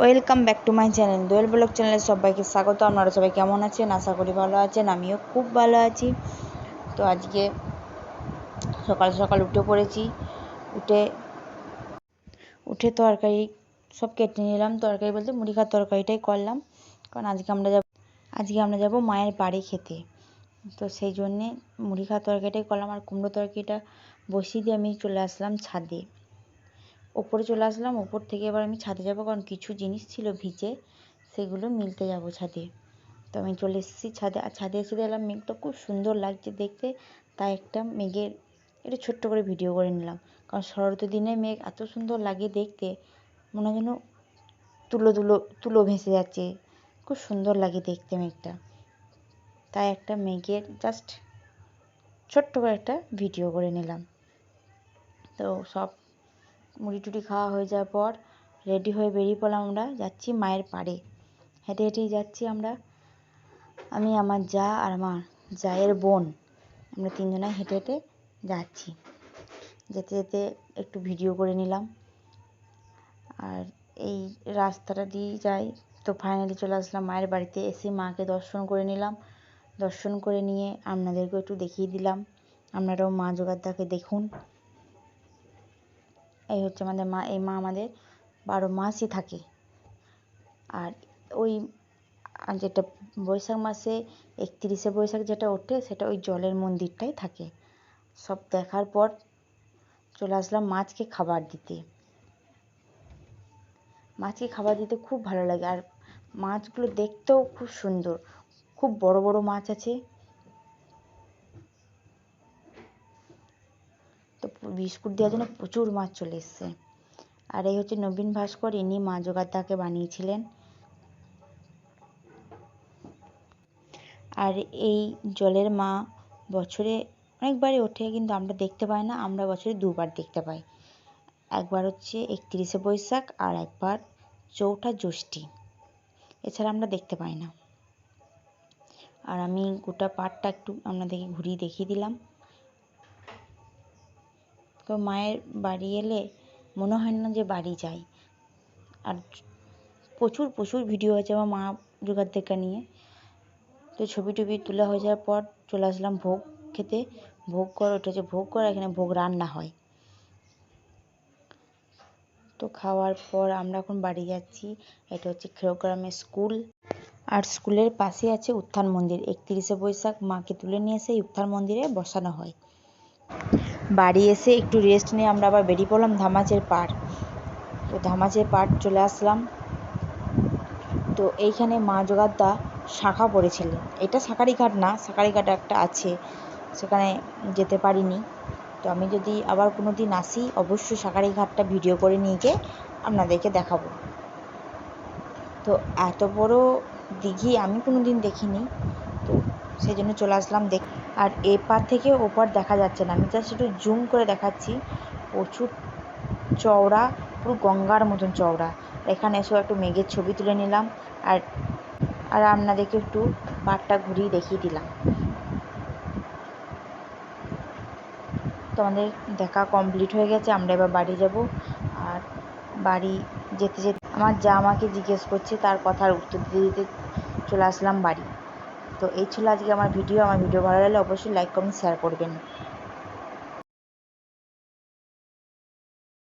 Welcome back to my channel Doel blog চ্যানেলে সবাইকে স্বাগত। আপনারা সবাই কেমন আছেন? আশা করি ভালো আছেন। আমিও খুব ভালো আছি। তো আজকে সকাল সকাল উঠে পড়েছি। উঠে তরকারি সব কেটে নিলাম। তরকারি বলতে মুড়ি খাওয়ার তরকারিটাই করলাম, কারণ আজকে আমরা যাব মায়ের বাড়ি খেতে। তো সেই জন্যে মুড়ি খাওয়ার তরকারিটাই করলাম। আর কুমড়ো তরকারিটা বসিয়ে দিয়ে আমি চলে আসলাম ছাদে। ওপরে চলে আসলাম। ওপর থেকে এবার আমি ছাদে যাব, কারণ কিছু জিনিস ছিল ভিজে, সেগুলো মিলতে যাব ছাদে। তো আমি চলে এসেছি ছাদে। আর ছাদে এসে দেখলাম মেঘটা খুব সুন্দর লাগছে দেখতে, তাই একটা মেঘের একটা ছোট্ট করে ভিডিও করে নিলাম। কারণ শরৎ দিনে মেঘ এত সুন্দর লাগে দেখতে, মনে হয় যেন তুলো ভেসে যাচ্ছে। খুব সুন্দর লাগে দেখতে মেঘটা, তাই একটা মেঘের জাস্ট ছোট্ট করে একটা ভিডিও করে নিলাম। তো সব মুড়ি টুড়ি খাওয়া হয়ে যাওয়ার পর রেডি হয়ে বেরিয়ে পড়লাম। আমরা যাচ্ছি মায়ের পাড়ে। হেঁটে হেঁটেই যাচ্ছি আমরা, আমি, আমার যা আর আমার জায়ের বোন, আমরা তিনজনাই হেঁটে হেঁটে যাচ্ছি। যেতে যেতে একটু ভিডিও করে নিলাম। আর এই রাস্তাটা দিয়েই যাই। তো ফাইনালি চলে আসলাম মায়ের বাড়িতে। এসে মাকে দর্শন করে নিলাম। দর্শন করে নিয়ে আপনাদেরকেও একটু দেখিয়ে দিলাম, আপনারাও মা জোগাড়দাকে দেখুন। এই হচ্ছে আমাদের মা। এই মা আমাদের 12 মাসই থাকে। আর ওই যেটা বৈশাখ মাসে 31শে বৈশাখ যেটা ওঠে, সেটা ওই জলের মন্দিরটাই থাকে। সব দেখার পর চলে আসলাম মাছকে খাবার দিতে। মাছকে খাবার দিতে খুব ভালো লাগে। আর মাছগুলো দেখতেও খুব সুন্দর, খুব বড় বড় মাছ আছে। তো বিস্কুট দেওয়ার জন্য প্রচুর মাছ চলে এসছে। আর এই হচ্ছে নবীন ভাস্কর, ইনি মা জোগাড়দাকে বানিয়েছিলেন। আর এই জলের মা বছরে অনেকবারই ওঠে, কিন্তু আমরা দেখতে পাই না। আমরা বছরে 2বার দেখতে পাই। একবার হচ্ছে 31শে বৈশাখ, আর একবার 4ঠা জ্যৈষ্ঠী। এছাড়া আমরা দেখতে পাই না। আর আমি গোটা পাড়টা একটু আপনাদেরকে ঘুরিয়ে দেখিয়ে দিলাম। তো মায়ের বাড়ি এলে মনে হয় না যে বাড়ি যাই। আর প্রচুর প্রচুর ভিডিও আছে আমার মা জোগাড়দাকে নিয়ে। তো ছবি টবি তোলা হয়ে যাওয়ার পর চলে আসলাম ভোগ খেতে। ওটা হচ্ছে ভোগ কর, এখানে ভোগ রান্না হয়। তো খাওয়ার পর আমরা এখন বাড়ি যাচ্ছি। এটা হচ্ছে খেরগ্রামের স্কুল। আর স্কুলের পাশে আছে উত্থান মন্দির। 31শে বৈশাখ মাকে তুলে নিয়ে এসে উত্থান মন্দিরে বসানো হয়। বাড়ি এসে একটু রেস্ট নিয়ে আমরা আবার বেরিয়ে পড়লাম ধামাচের পাড়। তো ধামাচের পাড় চলে আসলাম। তো এইখানে মা জোগাড়দা শাঁখা পড়েছিলেন। এটা শাঁখারি ঘাট না, শাঁখারি ঘাট একটা আছে, সেখানে যেতে পারিনি। তো আমি যদি আবার কোনো দিন আসি, অবশ্যই শাঁখারি ঘাটটা ভিডিও করে নিয়ে গিয়ে আপনাদেরকে দেখাবো। তো এত বড় দিঘি আমি কোনো দিন দেখিনি, তো সেই জন্য চলে আসলাম দেখ। আর এপার থেকে ওপার দেখা যাচ্ছে না, আমি জাস্ট একটু জুম করে দেখাচ্ছি। প্রচুর চওড়া, পুরো গঙ্গার মতন চওড়া। এখানে এসেও একটু মেঘের ছবি তুলে নিলাম। আর আপনাদেরকে একটু পাড়টা ঘুরিয়ে দেখিয়ে দিলাম। তো আমাদের দেখা কমপ্লিট হয়ে গেছে। আমরা এবার বাড়ি যাব। আর বাড়ি যেতে যেতে আমার যা আমাকে জিজ্ঞেস করছে, তার কথার উত্তর দিতে দিতে চলে আসলাম বাড়ি। তো এই ছিল আজকে আমার ভিডিও। ভালো লাগলে অবশ্যই লাইক কমেন্ট শেয়ার করবেন।